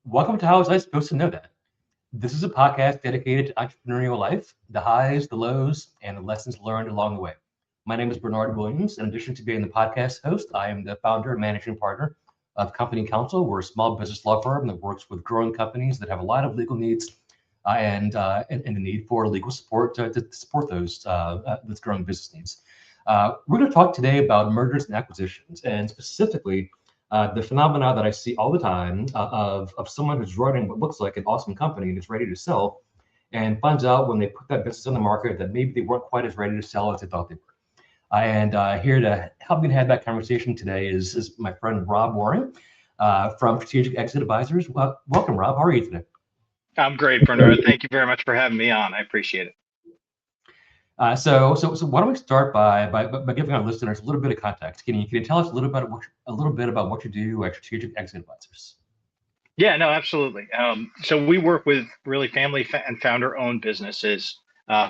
Welcome to How Was I Supposed to Know That? This is a podcast dedicated to entrepreneurial life, the highs, the lows, and the lessons learned along the way. My name is Bernard Williams. In addition to being the podcast host, I am the founder and managing partner of Company Counsel. We're a small business law firm that works with growing companies that have a lot of legal needs and the need for legal support to support those growing business needs. We're going to talk today about mergers and acquisitions, and specifically the phenomena that I see all the time of someone who's running what looks like an awesome company and is ready to sell, and finds out when they put that business on the market that maybe they weren't quite as ready to sell as they thought they were. And here to help me have that conversation today is my friend Rob Warren from Strategic Exit Advisors. Welcome, Rob. How are you today? I'm great, Bernard. Thank you very much for having me on. I appreciate it. So why don't we start by giving our listeners a little bit of context? Can you tell us a little bit about what you do at Strategic Exit Advisors? Yeah, no, absolutely. So we work with really family and founder-owned businesses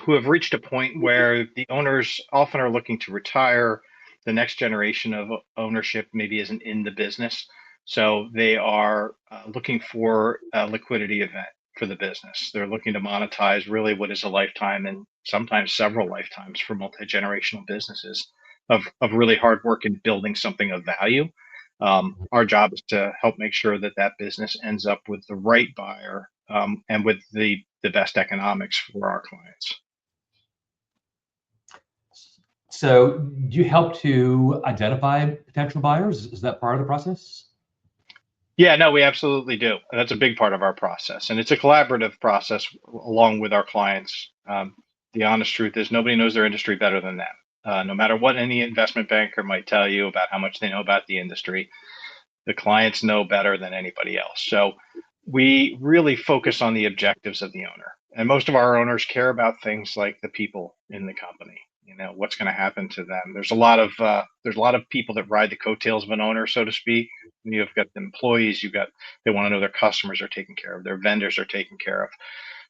who have reached a point where the owners often are looking to retire. The next generation of ownership maybe isn't in the business, so they are looking for a liquidity event for the business. They're looking to monetize really what is a lifetime and sometimes several lifetimes for multi-generational businesses of really hard work in building something of value. Our job is to help make sure that that business ends up with the right buyer and with the best economics for our clients. So do you help to identify potential buyers? Is that part of the process? Yeah, no, we absolutely do. That's a big part of our process. And it's a collaborative process along with our clients. The honest truth is nobody knows their industry better than them. No matter what any investment banker might tell you about how much they know about the industry, the clients know better than anybody else. So we really focus on the objectives of the owner. And most of our owners care about things like the people in the company. You know, what's going to happen to them. There's a lot of people that ride the coattails of an owner, so to speak. You've got the employees, they want to know their customers are taken care of, their vendors are taken care of.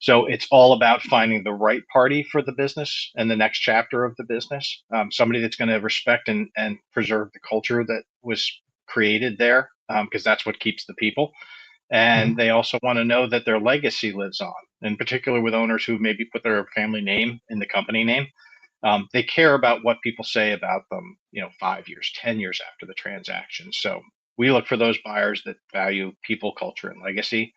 So it's all about finding the right party for the business and the next chapter of the business. Somebody that's going to respect and preserve the culture that was created there, because that's what keeps the people. And they also want to know that their legacy lives on, in particular with owners who maybe put their family name in the company name. They care about what people say about them, 5 years, 10 years after the transaction. So we look for those buyers that value people, culture, and legacy.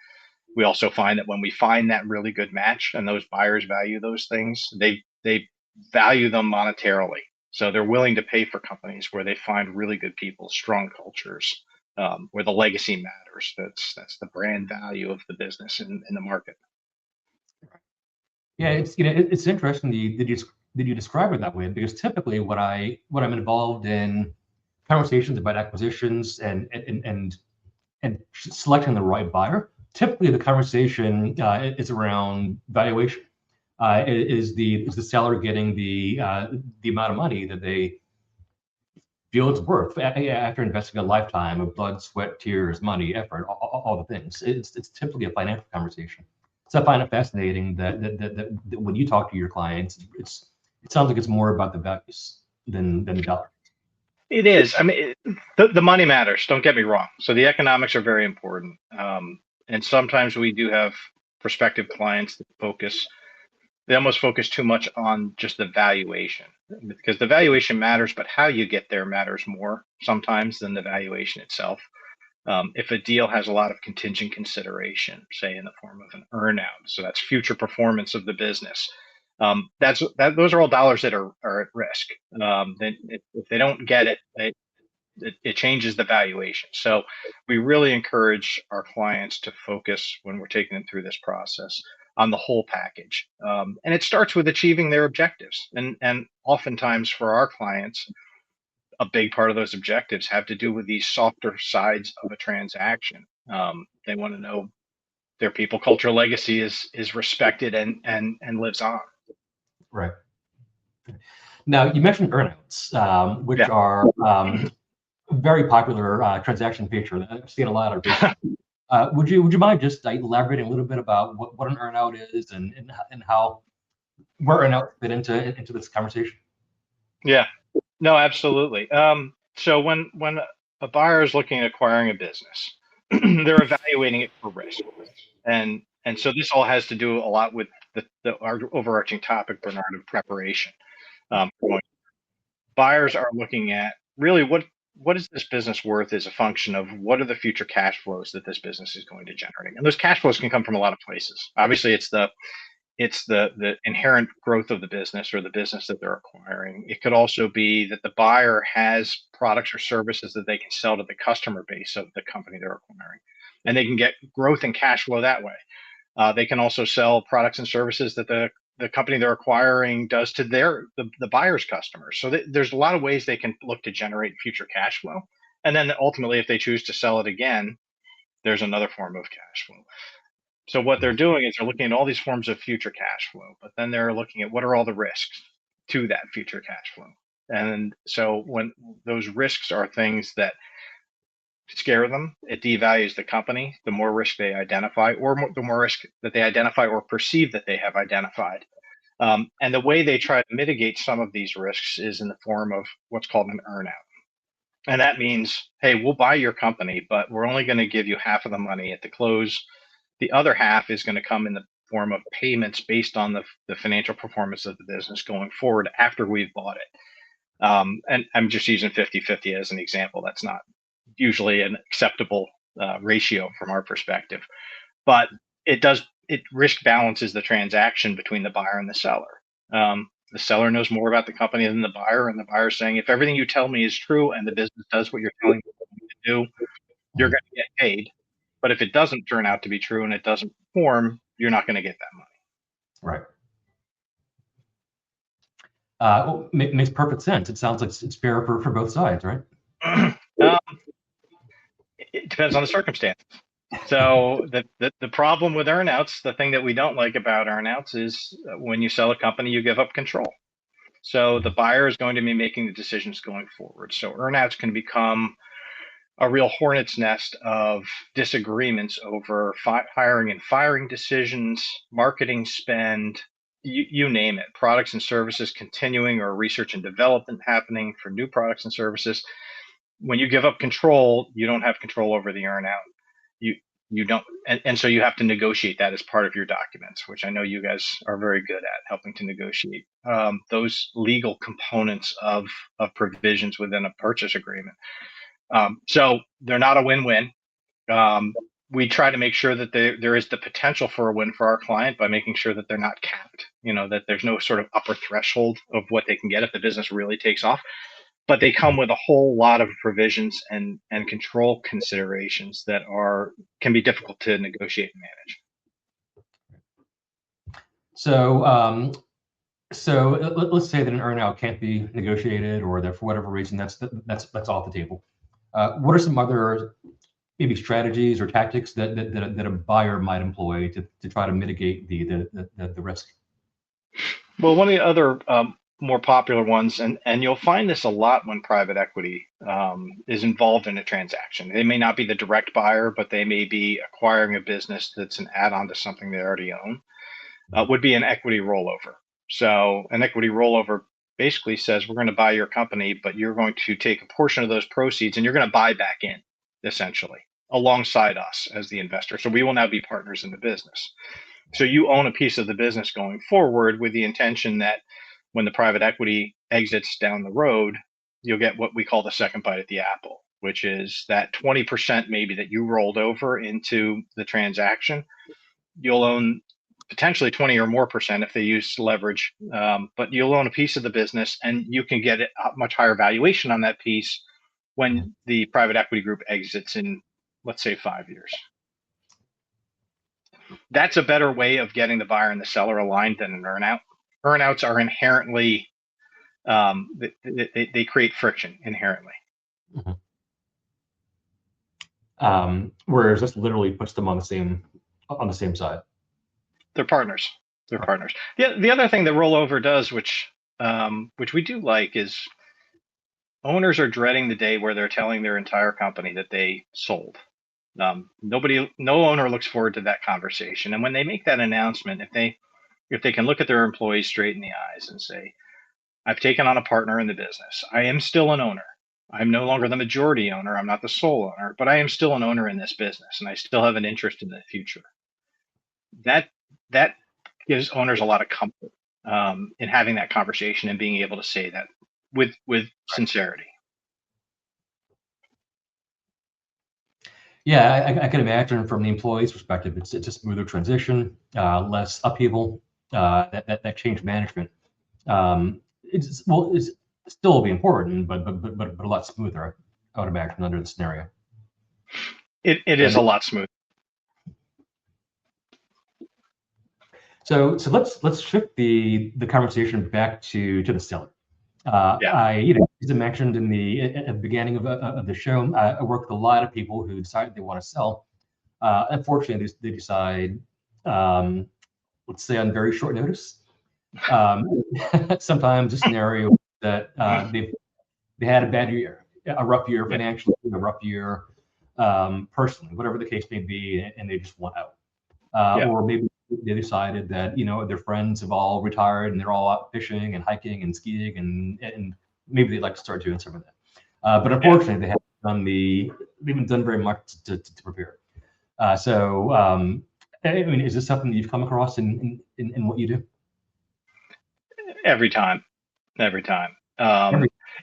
We also find that when we find that really good match and those buyers value those things, they value them monetarily. So they're willing to pay for companies where they find really good people, strong cultures, where the legacy matters. That's the brand value of the business in the market. Yeah, it's interesting that you describe it that way, because typically when I'm involved in conversations about acquisitions and selecting the right buyer, typically the conversation is around valuation. Is the seller getting the amount of money that they feel it's worth after investing a lifetime of blood, sweat, tears, money, effort, all the things? It's typically a financial conversation. So I find it fascinating that when you talk to your clients, it sounds like it's more about the values than the dollar. It is. I mean, the money matters. Don't get me wrong. So the economics are very important. And sometimes we do have prospective clients that they almost focus too much on just the valuation, because the valuation matters, but how you get there matters more sometimes than the valuation itself. If a deal has a lot of contingent consideration, say in the form of an earnout, so that's future performance of the business, those are all dollars that are at risk. If they don't get it changes the valuation. So we really encourage our clients to focus when we're taking them through this process on the whole package. And it starts with achieving their objectives. And oftentimes for our clients, a big part of those objectives have to do with these softer sides of a transaction. They want to know their people, culture, legacy is respected and lives on. Right. Now, you mentioned earnouts, which are very popular transaction feature. I've seen a lot of recently. Would you mind just elaborating a little bit about what an earnout is and how where earnouts fit into this conversation? Yeah, no, absolutely. So when a buyer is looking at acquiring a business, they're evaluating it for risk. And so this all has to do a lot with our overarching topic, Bernard, of preparation. Buyers are looking at really what is this business worth as a function of what are the future cash flows that this business is going to generate. And those cash flows can come from a lot of places. Obviously, it's the inherent growth of the business or the business that they're acquiring. It could also be that the buyer has products or services that they can sell to the customer base of the company they're acquiring, and they can get growth and cash flow that way. They can also sell products and services that the company they're acquiring does to the buyer's customers. So there's a lot of ways they can look to generate future cash flow. And then ultimately, if they choose to sell it again, there's another form of cash flow. So what they're doing is they're looking at all these forms of future cash flow, but then they're looking at what are all the risks to that future cash flow. And so when those risks are things that scare them, it devalues the company. The more risk they identify, or the more risk that they identify or perceive that they have identified. And the way they try to mitigate some of these risks is in the form of what's called an earnout. And that means, hey, we'll buy your company, but we're only going to give you half of the money at the close. The other half is going to come in the form of payments based on the financial performance of the business going forward after we've bought it. And I'm just using 50-50 as an example. That's not usually an acceptable ratio from our perspective, but it risk balances the transaction between the buyer and the seller. The seller knows more about the company than the buyer, and the buyer is saying, if everything you tell me is true and the business does what you're telling me to do, you're going to get paid. But if it doesn't turn out to be true and it doesn't perform, you're not going to get that money. Right. Well, makes perfect sense. It sounds like it's fair for both sides, right? It depends on the circumstances. So the problem with earnouts, the thing that we don't like about earnouts is when you sell a company, you give up control. So the buyer is going to be making the decisions going forward. So earnouts can become a real hornet's nest of disagreements over hiring and firing decisions, marketing spend, you name it, products and services continuing or research and development happening for new products and services. When you give up control, you don't have control over the earnout. You don't, and so you have to negotiate that as part of your documents, which I know you guys are very good at helping to negotiate those legal components of provisions within a purchase agreement. So they're not a win-win. We try to make sure that there is the potential for a win for our client by making sure that they're not capped, that there's no sort of upper threshold of what they can get if the business really takes off. But they come with a whole lot of provisions and control considerations that can be difficult to negotiate and manage. So let's say that an earnout can't be negotiated, or that for whatever reason that's off the table. What are some other maybe strategies or tactics that a buyer might employ to try to mitigate the risk? Well, one of the other more popular ones, and you'll find this a lot when private equity is involved in a transaction. They may not be the direct buyer, but they may be acquiring a business that's an add-on to something they already own, would be an equity rollover. So an equity rollover basically says, we're going to buy your company, but you're going to take a portion of those proceeds and you're going to buy back in, essentially, alongside us as the investor. So we will now be partners in the business. So you own a piece of the business going forward with the intention that when the private equity exits down the road, you'll get what we call the second bite at the apple, which is that 20% maybe that you rolled over into the transaction. You'll own potentially 20 or more percent if they use leverage, but you'll own a piece of the business and you can get a much higher valuation on that piece when the private equity group exits in, let's say, 5 years. That's a better way of getting the buyer and the seller aligned than an earnout. Earnouts are inherently, they create friction inherently. Whereas this literally puts them on the same side. They're partners. They're partners. The other thing that rollover does, which we do like, is owners are dreading the day where they're telling their entire company that they sold. No owner looks forward to that conversation. And when they make that announcement, if they can look at their employees straight in the eyes and say, I've taken on a partner in the business. I am still an owner, I'm no longer the majority owner. I'm not the sole owner, but I am still an owner in this business and I still have an interest in the future. That that gives owners a lot of comfort in having that conversation and being able to say that with sincerity. Yeah, I can imagine from the employee's perspective, it's a smoother transition, less upheaval, that change management. It's still be important, but a lot smoother, I would imagine, under the scenario. It is And a lot smoother. so let's shift the conversation back to the seller. Yeah. As I mentioned at the beginning of the show, I work with a lot of people who decide they want to sell. Unfortunately, they decide, let's say, on very short notice. Sometimes a scenario that they had a bad year, a rough year financially, a rough year personally, whatever the case may be, and they just want out. Or maybe they decided that their friends have all retired and they're all out fishing and hiking and skiing and maybe they'd like to start doing some of that. But unfortunately, they haven't done very much to prepare. I mean, is this something that you've come across in what you do? Every time. Every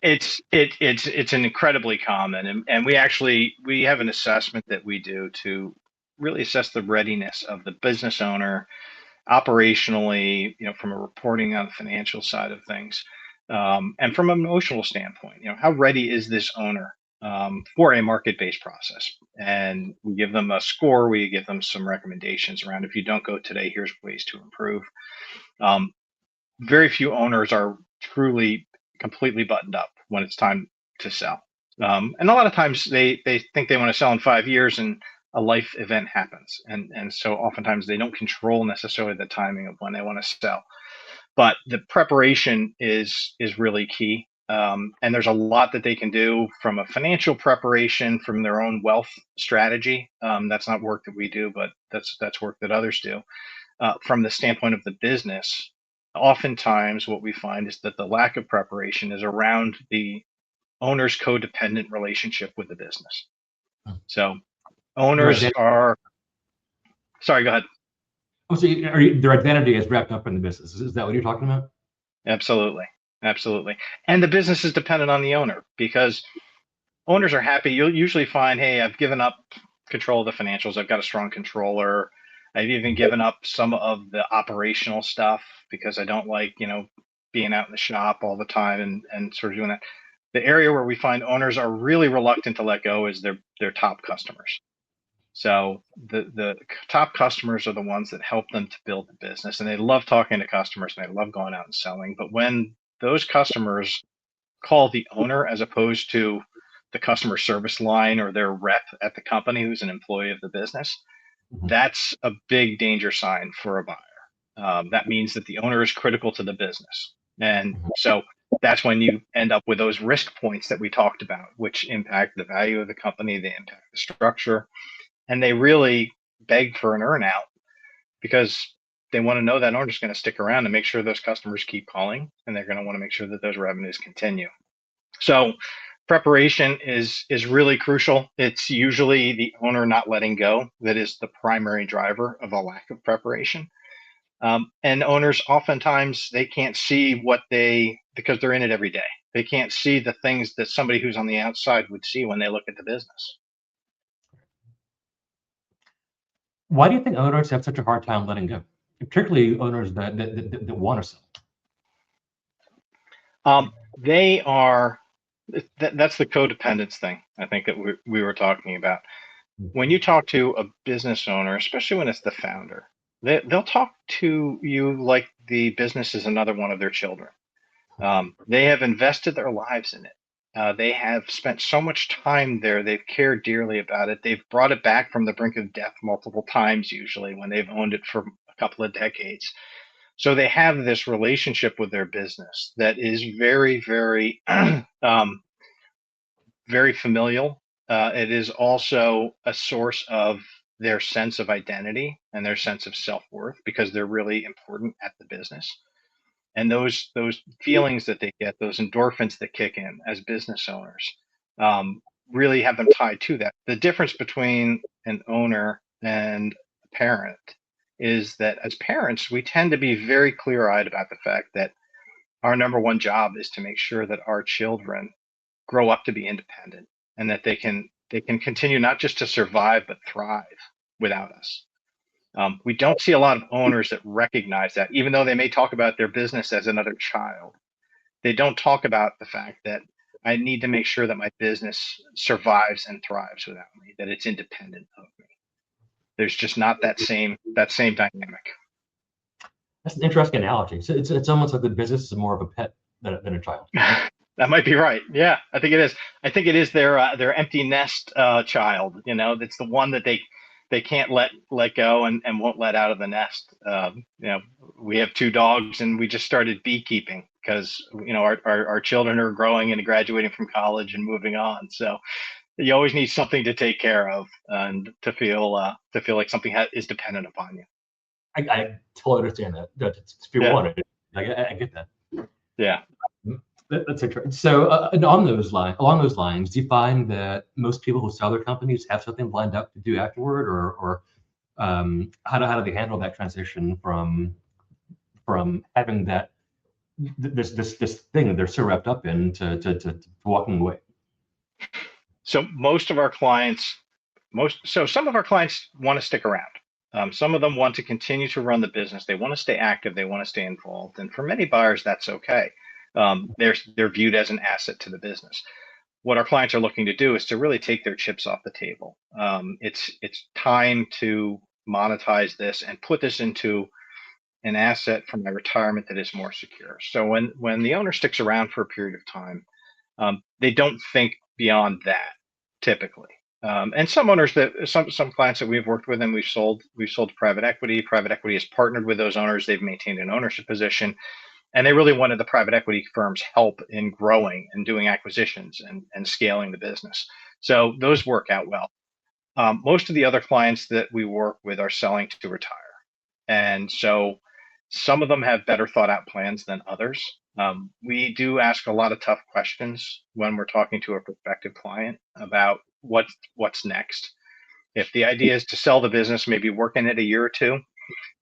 It's an incredibly common, and we have an assessment that we do to really assess the readiness of the business owner operationally, from a reporting on the financial side of things, and from an emotional standpoint, how ready is this owner for a market-based process? And we give them a score. We give them some recommendations around, if you don't go today, here's ways to improve. Um, Very few owners are truly completely buttoned up when it's time to sell. And a lot of times they think they want to sell in 5 years and a life event happens. And so oftentimes they don't control necessarily the timing of when they want to sell. But the preparation is really key. And there's a lot that they can do from a financial preparation, from their own wealth strategy. That's not work that we do, but that's work that others do. From the standpoint of the business, oftentimes what we find is that the lack of preparation is around the owner's codependent relationship with the business. So their owners identity, are, sorry, go ahead. their identity is wrapped up in the business. Is that what you're talking about? Absolutely. Absolutely. And the business is dependent on the owner because owners are happy. You'll usually find, hey, I've given up control of the financials. I've got a strong controller. I've even given up some of the operational stuff because I don't like, being out in the shop all the time and sort of doing that. The area where we find owners are really reluctant to let go is their top customers. So the top customers are the ones that help them to build the business, and they love talking to customers and they love going out and selling. But when those customers call the owner as opposed to the customer service line or their rep at the company who's an employee of the business, Mhm. that's a big danger sign for a buyer. That means that the owner is critical to the business. And Mhm. so that's when you end up with those risk points that we talked about, which impact the value of the company, they impact the structure, and they really beg for an earnout because they want to know that owner's going to stick around and make sure those customers keep calling, and they're going to want to make sure that those revenues continue. So preparation is really crucial. It's usually the owner not letting go that is the primary driver of a lack of preparation. And owners oftentimes they can't see because they're in it every day. They can't see the things that somebody who's on the outside would see when they look at the business. Why do you think owners have such a hard time letting go, particularly owners that want to sell? They are that's the codependence thing I think that we were talking about. When you talk to a business owner, especially when it's the founder, they'll talk to you like the business is another one of their children. They have invested their lives in it. They have spent so much time there. They've cared dearly about it. They've brought it back from the brink of death multiple times, usually when they've owned it for a couple of decades. So they have this relationship with their business that is very, very, very familial. It is also a source of their sense of identity and their sense of self worth because they're really important at the business. And those feelings that they get, those endorphins that kick in as business owners, really have them tied to that. The difference between an owner and a parent is that as parents, we tend to be very clear-eyed about the fact that our number one job is to make sure that our children grow up to be independent and that they can continue not just to survive but thrive without us. We don't see a lot of owners that recognize that, even though they may talk about their business as another child. They don't talk about the fact that I need to make sure that my business survives and thrives without me, that it's independent of me. There's just not that same dynamic. That's an interesting analogy. So it's almost like the business is more of a pet than a child. That might be right. Yeah, I think it is. I think it is their empty nest child. That's the one that they can't let go and won't let out of the nest. We have two dogs and we just started beekeeping because our children are growing and graduating from college and moving on. So you always need something to take care of and to feel like something is dependent upon you. I totally understand that. If you Yeah. want it, I get that. Yeah. That's interesting. So, and along those lines, do you find that most people who sell their companies have something lined up to do afterward, or how do they handle that transition from having that this thing that they're so wrapped up in to walking away? So some of our clients want to stick around. Some of them want to continue to run the business. They want to stay active. They want to stay involved. And for many buyers, that's okay. They're viewed as an asset to the business. What our clients are looking to do is to really take their chips off the table. It's time to monetize this and put this into an asset for my retirement that is more secure. So when the owner sticks around for a period of time, they don't think beyond that typically. And some owners some clients that we've worked with and we've sold to private equity. Private equity has partnered with those owners. They've maintained an ownership position, and they really wanted the private equity firm's help in growing and doing acquisitions and scaling the business. So those work out well. Most of the other clients that we work with are selling to retire, and so some of them have better thought out plans than others. We do ask a lot of tough questions when we're talking to a prospective client about what's next. If the idea is to sell the business, maybe work in it a year or two,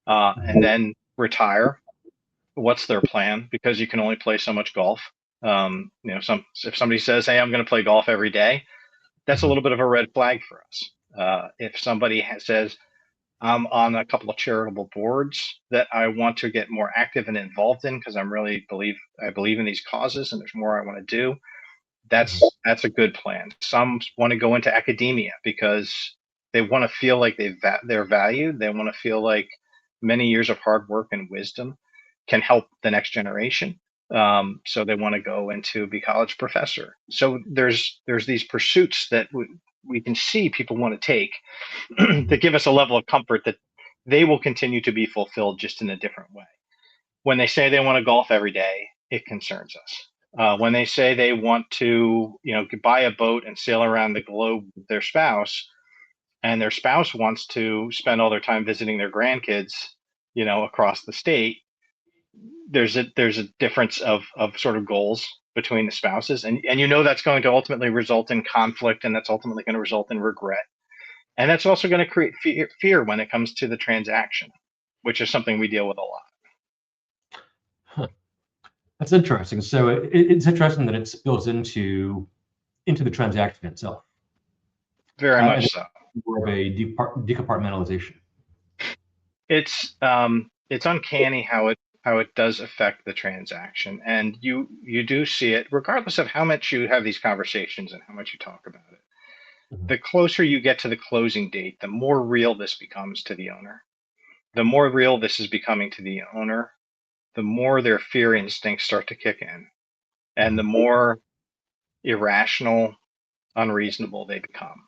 and then retire, what's their plan? Because you can only play so much golf. If somebody says, "Hey, I'm going to play golf every day," that's a little bit of a red flag for us. If somebody says, I'm on a couple of charitable boards that I want to get more active and involved in because I believe in these causes and there's more I want to do. That's a good plan. Some want to go into academia because they want to feel like they're valued. They want to feel like many years of hard work and wisdom can help the next generation. So they want to go into be college professor. So there's these pursuits that we can see people want to take that give us a level of comfort that they will continue to be fulfilled just in a different way. When they say they want to golf every day, it concerns us. When they say they want to, buy a boat and sail around the globe with their spouse, and their spouse wants to spend all their time visiting their grandkids, across the state, there's a difference of sort of goals between the spouses, and that's going to ultimately result in conflict, and that's ultimately going to result in regret. And that's also going to create fear when it comes to the transaction, which is something we deal with a lot. Huh. That's interesting. So it's interesting that it spills into the transaction itself. Very much so. More of a decompartmentalization. It's uncanny how it does affect the transaction, and you do see it regardless of how much you have these conversations and how much you talk about it. The closer you get to the closing date, the more real this becomes to the owner. The more real this is becoming to the owner, the more their fear instincts start to kick in, and the more irrational, unreasonable they become.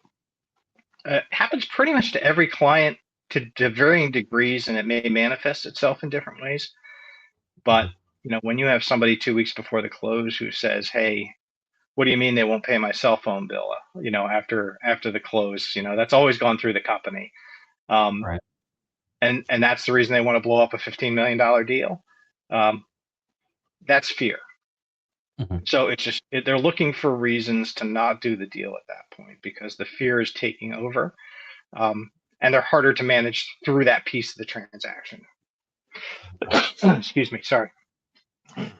It happens pretty much to every client to varying degrees, and it may manifest itself in different ways. But when you have somebody 2 weeks before the close who says, "Hey, what do you mean they won't pay my cell phone bill?" After the close, that's always gone through the company, Right. and that's the reason they want to blow up a $15 million deal. That's fear. Mhm. So it's just they're looking for reasons to not do the deal at that point because the fear is taking over, and they're harder to manage through that piece of the transaction. Excuse me, sorry.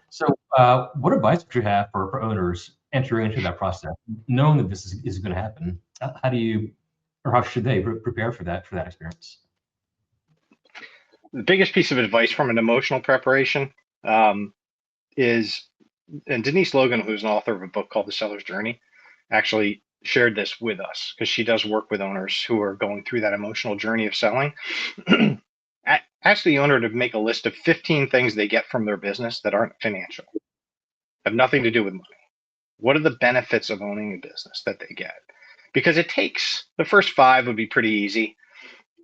So, what advice would you have for owners entering into that process, knowing that this is going to happen? How do you, or how should they prepare for that experience? The biggest piece of advice from an emotional preparation um, is, and Denise Logan, who's an author of a book called The Seller's Journey, actually shared this with us because she does work with owners who are going through that emotional journey of selling. Ask the owner to make a list of 15 things they get from their business that aren't financial, have nothing to do with money. What are the benefits of owning a business that they get? Because it takes the first five would be pretty easy,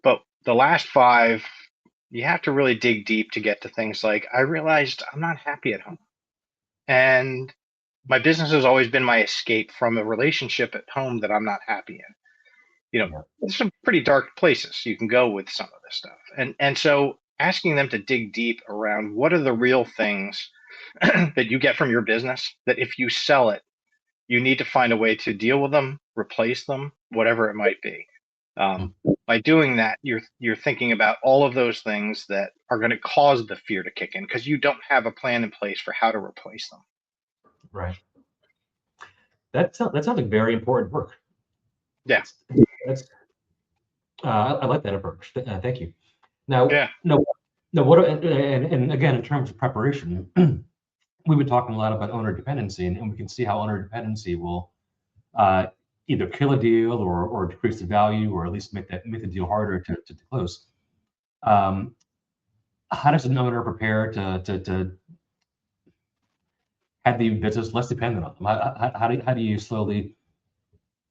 but the last five, you have to really dig deep to get to things like I realized I'm not happy at home. And my business has always been my escape from a relationship at home that I'm not happy in. Yeah. There's some pretty dark places you can go with some of this stuff. And so asking them to dig deep around what are the real things that you get from your business that if you sell it, you need to find a way to deal with them, replace them, whatever it might be. Mm. By doing that, you're thinking about all of those things that are going to cause the fear to kick in because you don't have a plan in place for how to replace them. Right. That sounds like very important work. Yeah, That's, that's I like that approach. Thank you. Now, yeah. no, no. And again, in terms of preparation, we've been talking a lot about owner dependency, and we can see how owner dependency will uh, either kill a deal or decrease the value, or at least make the deal harder to close. Um, how does an owner prepare to have the business less dependent on them? How do you slowly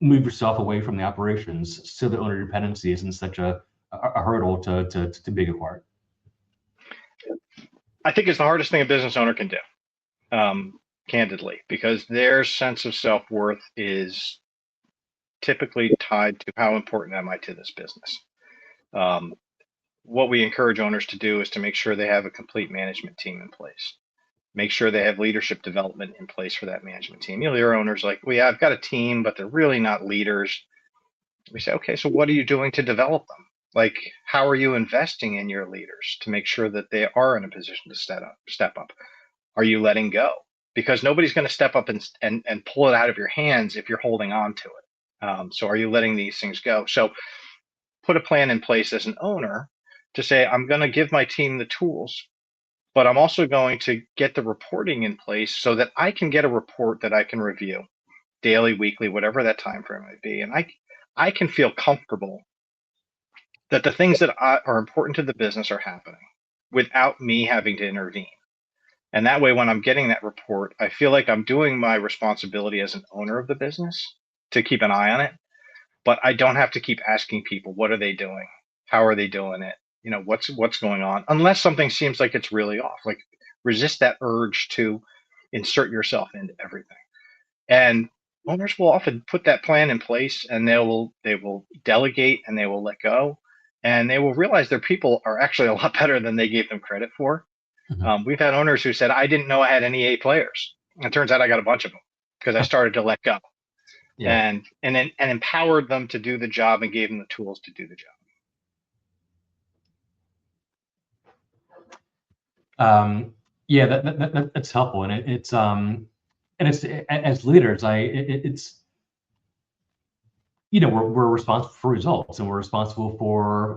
move yourself away from the operations so that owner dependency isn't such a hurdle to being acquired? I think it's the hardest thing a business owner can do, candidly, because their sense of self worth is typically tied to how important am I to this business. Um, what we encourage owners to do is to make sure they have a complete management team in place. Make sure they have leadership development in place for that management team. You'll hear owners like, well, yeah, I've got a team, but they're really not leaders. We say, okay, so what are you doing to develop them? Like, how are you investing in your leaders to make sure that they are in a position to step up? Are you letting go? Because nobody's going to step up and pull it out of your hands if you're holding on to it. So are you letting these things go? So put a plan in place as an owner to say, I'm going to give my team the tools, but I'm also going to get the reporting in place so that I can get a report that I can review daily, weekly, whatever that time frame might be. And I can feel comfortable that the things that are important to the business are happening without me having to intervene. And that way, when I'm getting that report, I feel like I'm doing my responsibility as an owner of the business to keep an eye on it. But I don't have to keep asking people, what are they doing? How are they doing it? What's going on? Unless something seems like it's really off. Like resist that urge to insert yourself into everything. And owners will often put that plan in place and they will delegate and they will let go and they will realize their people are actually a lot better than they gave them credit for. Mhm. We've had owners who said, I didn't know I had any A players. And it turns out I got a bunch of them because I started to let go Yeah. and empowered them to do the job and gave them the tools to do the job. Yeah, that's helpful, and it's as leaders, it's we're responsible for results, and we're responsible for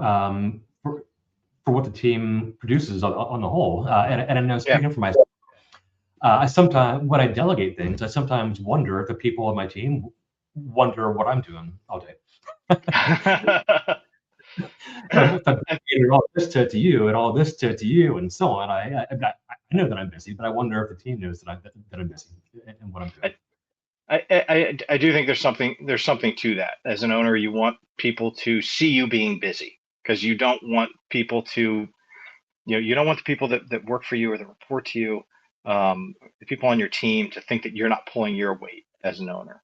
what the team produces on the whole. And I know, Yeah. speaking for myself, I sometimes when I delegate things, I sometimes wonder if the people on my team wonder what I'm doing all day. If I'm dedicating all this to you and all this to you and so on, I know that I'm busy, but I wonder if the team knows that I'm busy and what I'm doing. I do think there's something to that. As an owner, you want people to see you being busy because you don't want people to, you don't want the people that work for you or that report to you, the people on your team to think that you're not pulling your weight as an owner.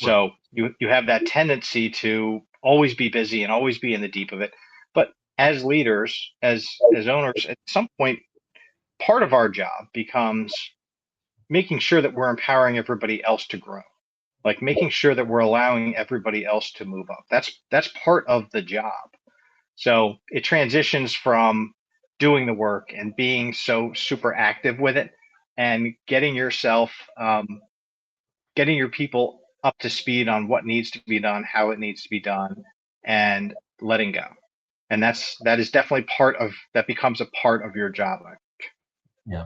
Right. So you have that tendency to always be busy and always be in the deep of it. But as leaders, as owners, at some point, part of our job becomes making sure that we're empowering everybody else to grow, like making sure that we're allowing everybody else to move up. That's part of the job. So it transitions from doing the work and being so super active with it, and getting yourself, getting your people up to speed on what needs to be done, how it needs to be done, and letting go. And that is definitely part of that, becomes a part of your job. Yeah.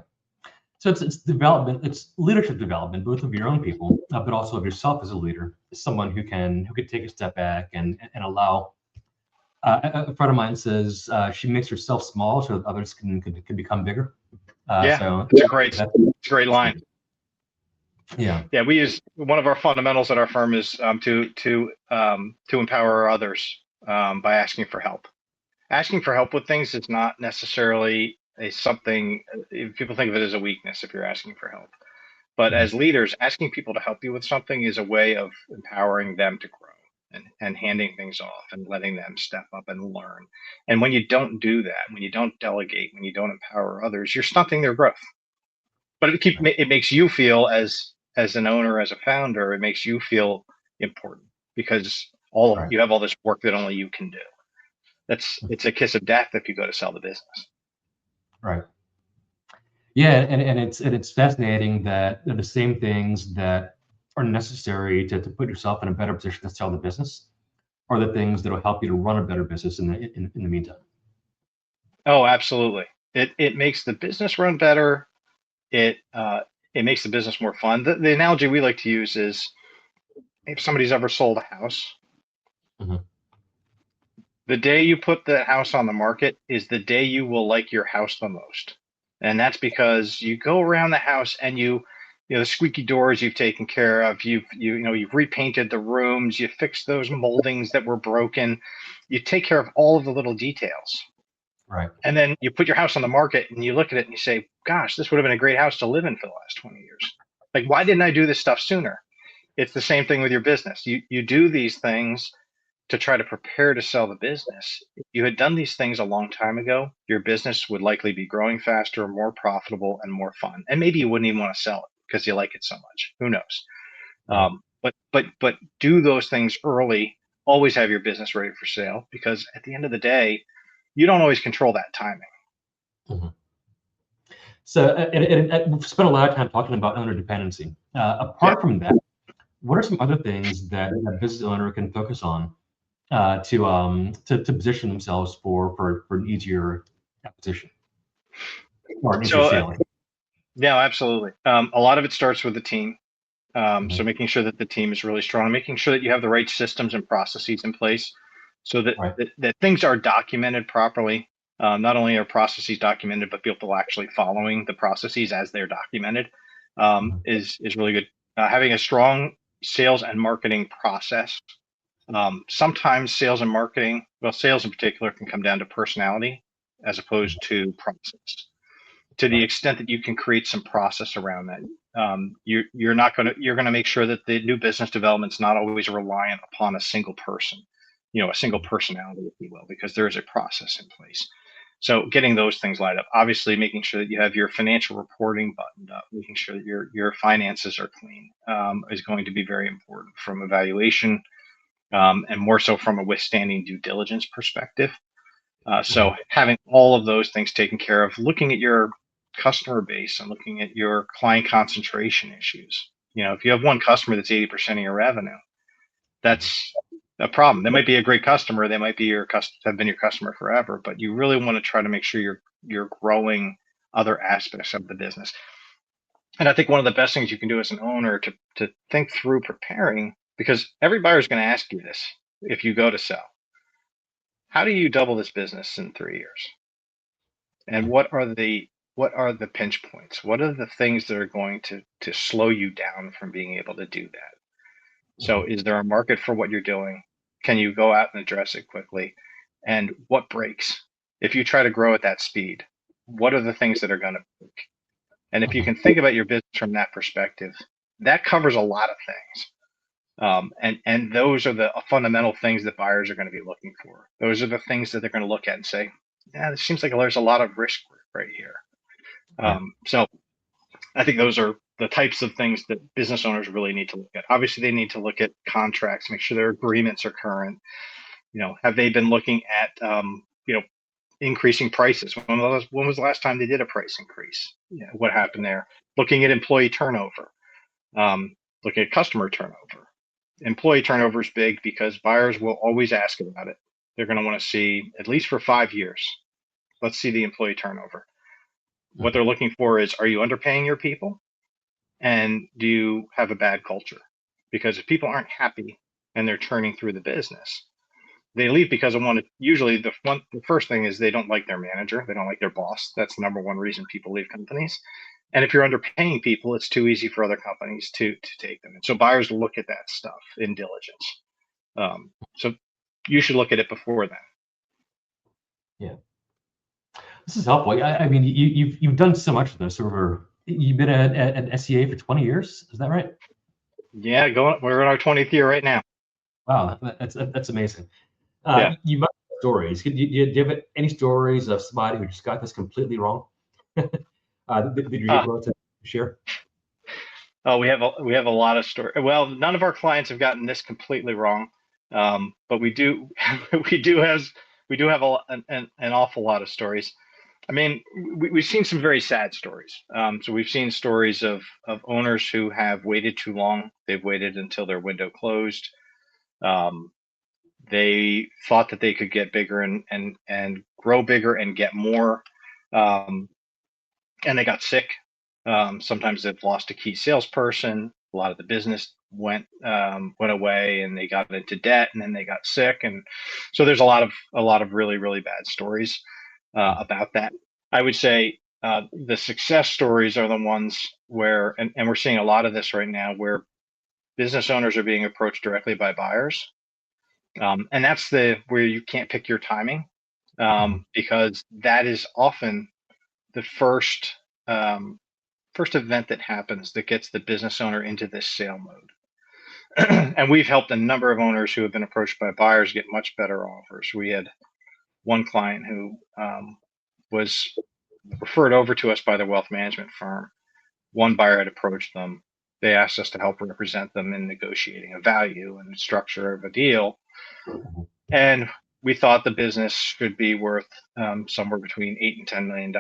So it's development, it's leadership development, both of your own people, but also of yourself as a leader, someone who could take a step back and allow. A friend of mine says she makes herself small so that others can become bigger. Yeah, So it's a great line. Yeah. Yeah, we use, one of our fundamentals at our firm is to empower others by asking for help. Asking for help with things is not necessarily a something, people think of it as a weakness if you're asking for help. But as leaders, asking people to help you with something is a way of empowering them to grow, and handing things off and letting them step up and learn. And when you don't do that, when you don't delegate, when you don't empower others, you're stunting their growth. But it makes you feel, as an owner, as a founder, it makes you feel important, because Right. you have all this work that only you can do. It's a kiss of death if you go to sell the business. Right. Yeah, and it's fascinating that the same things that are necessary to put yourself in a better position to sell the business are the things that will help you to run a better business in the meantime. Oh, absolutely. It makes the business run better. It makes the business more fun. The analogy we like to use is, if somebody's ever sold a house, Mhm. the day you put the house on the market is the day you will like your house the most. And that's because you go around the house and the squeaky doors you've taken care of, you've repainted the rooms, you fixed those moldings that were broken, you take care of all of the little details. Right. And then you put your house on the market and you look at it and you say, gosh, this would have been a great house to live in for the last 20 years. Like, why didn't I do this stuff sooner? It's the same thing with your business. You do these things to try to prepare to sell the business. If you had done these things a long time ago, your business would likely be growing faster, more profitable, and more fun. And maybe you wouldn't even want to sell it because you like it so much. Who knows? Right. But do those things early. Always have your business ready for sale, because at the end of the day, you don't always control that timing. Mhm. So we've spent a lot of time talking about owner dependency. Yeah. Apart from that, what are some other things that a business owner can focus on to position themselves for an easier acquisition or an easier So sale? yeah, absolutely. A lot of it starts with the team. So Mhm. making sure that the team is really strong, making sure that you have the right systems and processes in place, so that Right. that things are documented properly. Not only are processes documented, but people actually following the processes as they're documented, Mhm. is really good. Having a strong sales and marketing process. Sometimes sales and marketing, well, sales in particular, can come down to personality as opposed to process. To the Right. extent that you can create some process around that, you're going to make sure that the new business development is not always reliant upon a single person, a single personality, if you will, because there is a process in place. So getting those things lined up, obviously making sure that you have your financial reporting buttoned up, making sure that your finances are clean, is going to be very important from a valuation, and more so from a withstanding due diligence perspective. So Mhm. having all of those things taken care of, looking at your customer base and looking at your client concentration issues. If you have one customer that's 80% of your revenue, Mhm. that's a problem. They might be a great customer. They might be have been your customer forever, but you really want to try to make sure you're growing other aspects of the business. And I think one of the best things you can do as an owner, to think through preparing, because every buyer is going to ask you this if you go to sell. How do you double this business in 3 years? And Yeah. what are the pinch points? What are the things that are going to slow you down from being able to do that? So Mhm. is there a market for what you're doing? Can you go out and address it quickly? And what breaks? If you try to grow at that speed, what are the things that are going to break? And if you Mhm. can think about your business from that perspective, that covers a lot of things. And those are the fundamental things that buyers are going to be looking for. Those are the things that they're going to look at and say, yeah, it seems like there's a lot of risk right here. Right. So I think those are the types of things that business owners really need to look at. Obviously, they need to look at contracts, make sure their agreements are current. Have they been looking at, increasing prices? When was the last time they did a price increase? What happened there? Looking at employee turnover, looking at customer turnover. Employee turnover is big because buyers will always ask about it. They're going to want to see, at least for 5 years, let's see the employee turnover. What they're looking for is, are you underpaying your people? And do you have a bad culture? Because if people aren't happy and they're churning through the business, they leave because of usually the first thing is they don't like their manager. They don't like their boss. That's the number one reason people leave companies. And if you're underpaying people, it's too easy for other companies to take them. And so buyers look at that stuff in diligence. So you should look at it before then. Yeah, this is helpful. I mean, you've done so much of this over. You've been at SEA for 20 years. Is that right? Yeah, we're in our 20th year right now. Wow, that's amazing. Yeah. You must have stories. Do you have any stories of somebody who just got this completely wrong? Did you want to share? Oh, we have a lot of stories. Well, none of our clients have gotten this completely wrong, but we do have an awful lot of stories. I mean, we've seen some very sad stories. So we've seen stories of owners who have waited too long. They've waited until their window closed. They thought that they could get bigger and grow bigger and get more, and they got sick. Sometimes they've lost a key salesperson. A lot of the business went away, and they got into debt, and then they got sick, and so there's a lot of really, really bad stories about that. I would say the success stories are the ones where, and we're seeing a lot of this right now, where business owners are being approached directly by buyers, and that's where you can't pick your timing, because that is often the first event that happens that gets the business owner into this sale mode. And we've helped a number of owners who have been approached by buyers get much better offers. We had one client who was referred over to us by their wealth management firm. One buyer had approached them. They asked us to help represent them in negotiating a value and structure of a deal. And we thought the business should be worth somewhere between $8 and $10 million.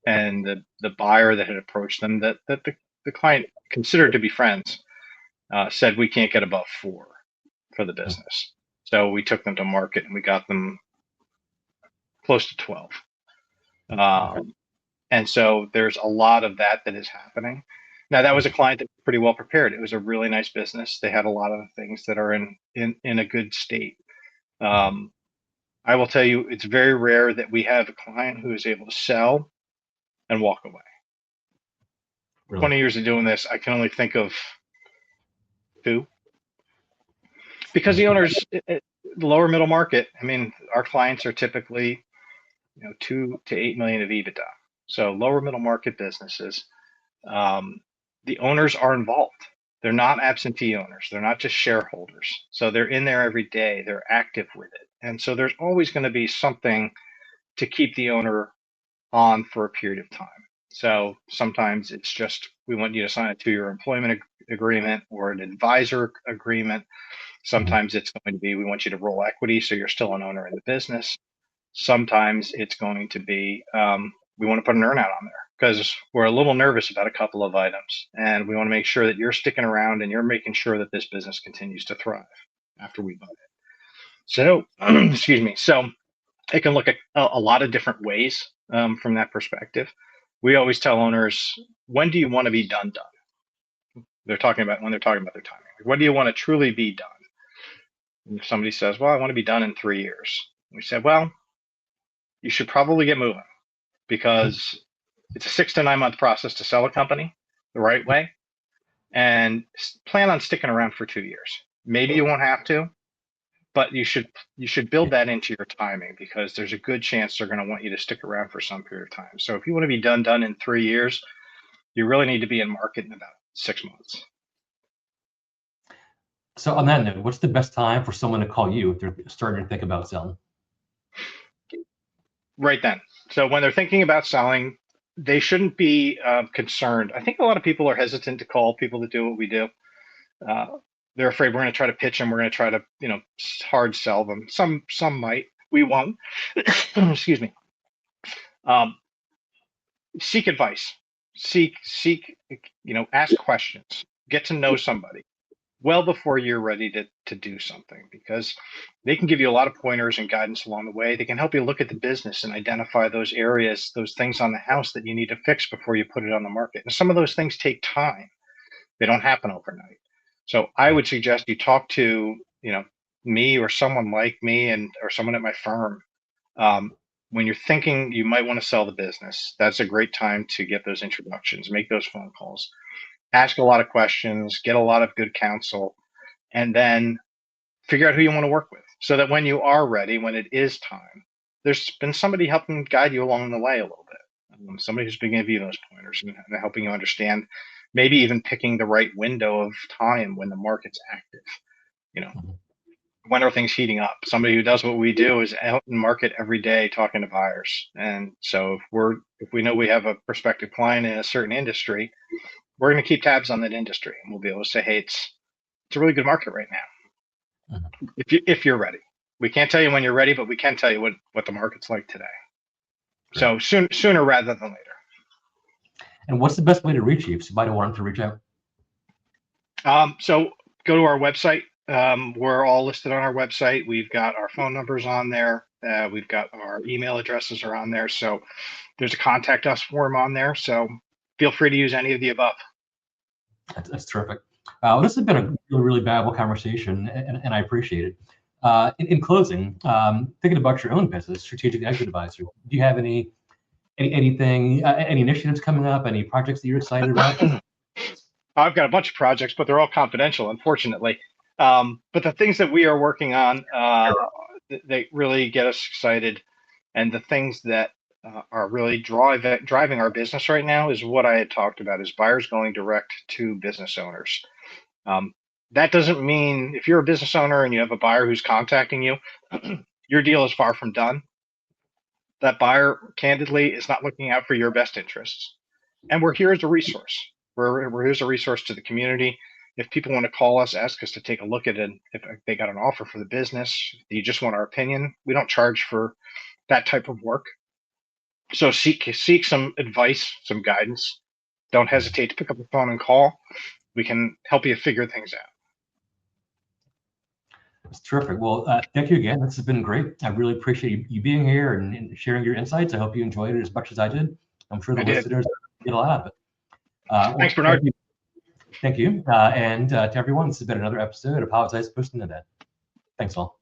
And the buyer that had approached them, that the client considered to be friends, said we can't get above 4 for the business. So we took them to market and we got them close to 12. And so there's a lot of that is happening. Now, that was a client that was pretty well prepared. It was a really nice business. They had a lot of things that are in a good state. I will tell you, it's very rare that we have a client who is able to sell and walk away. Really? 20 years of doing this, I can only think of 2. Because the owners, the lower middle market, I mean, our clients are typically, 2 to 8 million of EBITDA. So lower middle market businesses, the owners are involved. They're not absentee owners. They're not just shareholders. So they're in there every day. They're active with it. And so there's always going to be something to keep the owner on for a period of time. So sometimes it's just, we want you to sign a 2-year employment agreement or an advisor agreement. Sometimes it's going to be, we want you to roll equity so you're still an owner in the business. Sometimes it's going to be, we want to put an earnout on there because we're a little nervous about a couple of items, and we want to make sure that you're sticking around and you're making sure that this business continues to thrive after we buy it. So, excuse me. So it can look at a lot of different ways from that perspective. We always tell owners, when do you want to be done? When they're talking about their timing. Like, when do you want to truly be done? And if somebody says, well, I want to be done in 3 years. We said, well, you should probably get moving, because it's a 6 to 9 month process to sell a company the right way, and plan on sticking around for 2 years. Maybe you won't have to, but you should build that into your timing, because there's a good chance they're going to want you to stick around for some period of time. So if you want to be done in 3 years, you really need to be in market in about 6 months. So on that note, what's the best time for someone to call you if they're starting to think about selling? Right then. So when they're thinking about selling, they shouldn't be concerned. I think a lot of people are hesitant to call people that do what we do. Uh, they're afraid we're going to try to pitch them. We're going to try to, hard sell them. Some might. We won't. Excuse me. Um, Seek advice. Seek. Ask questions. Get to know somebody well before you're ready to do something, because they can give you a lot of pointers and guidance along the way. They can help you look at the business and identify those areas, those things on the house that you need to fix before you put it on the market. And some of those things take time. They don't happen overnight. So I would suggest you talk to, me or someone like me or someone at my firm. When you're thinking you might want to sell the business, that's a great time to get those introductions, make those phone calls, ask a lot of questions, get a lot of good counsel, and then figure out who you want to work with, so that when you are ready, when it is time, there's been somebody helping guide you along the way a little bit. Somebody who's been giving you those pointers and helping you understand, maybe even picking the right window of time when the market's active. When are things heating up? Somebody who does what we do is out in market every day talking to buyers. And so if we know we have a prospective client in a certain industry, we're going to keep tabs on that industry, and we'll be able to say, hey, it's a really good market right now. If you're ready. We can't tell you when you're ready, but we can tell you what the market's like today. So sooner rather than later. And what's the best way to reach you if somebody wanted to reach out? So go to our website. We're all listed on our website. We've got our phone numbers on there. We've got our email addresses are on there. So there's a contact us form on there. So feel free to use any of the above. That's terrific. This has been a really, really valuable conversation, and I appreciate it. In closing, thinking about your own business, Strategic Exit Advisor, do you have any initiatives coming up, any projects that you're excited about? I've got a bunch of projects, but they're all confidential, unfortunately. But the things that we are working on, they really get us excited. And the things that are really driving our business right now is what I had talked about, is buyers going direct to business owners. That doesn't mean if you're a business owner and you have a buyer who's contacting you, your deal is far from done. That buyer, candidly, is not looking out for your best interests. And we're here as a resource. We're here as a resource to the community. If people want to call us, ask us to take a look at it, if they got an offer for the business, you just want our opinion, we don't charge for that type of work. So seek some advice, some guidance. Don't hesitate to pick up the phone and call. We can help you figure things out. That's terrific. Well, thank you again. This has been great. I really appreciate you being here and sharing your insights. I hope you enjoyed it as much as I did. I'm sure the listeners get a lot out of it. Thanks, Bernard. Thank you. And to everyone, this has been another episode of Apologize Posting the Net. Thanks all.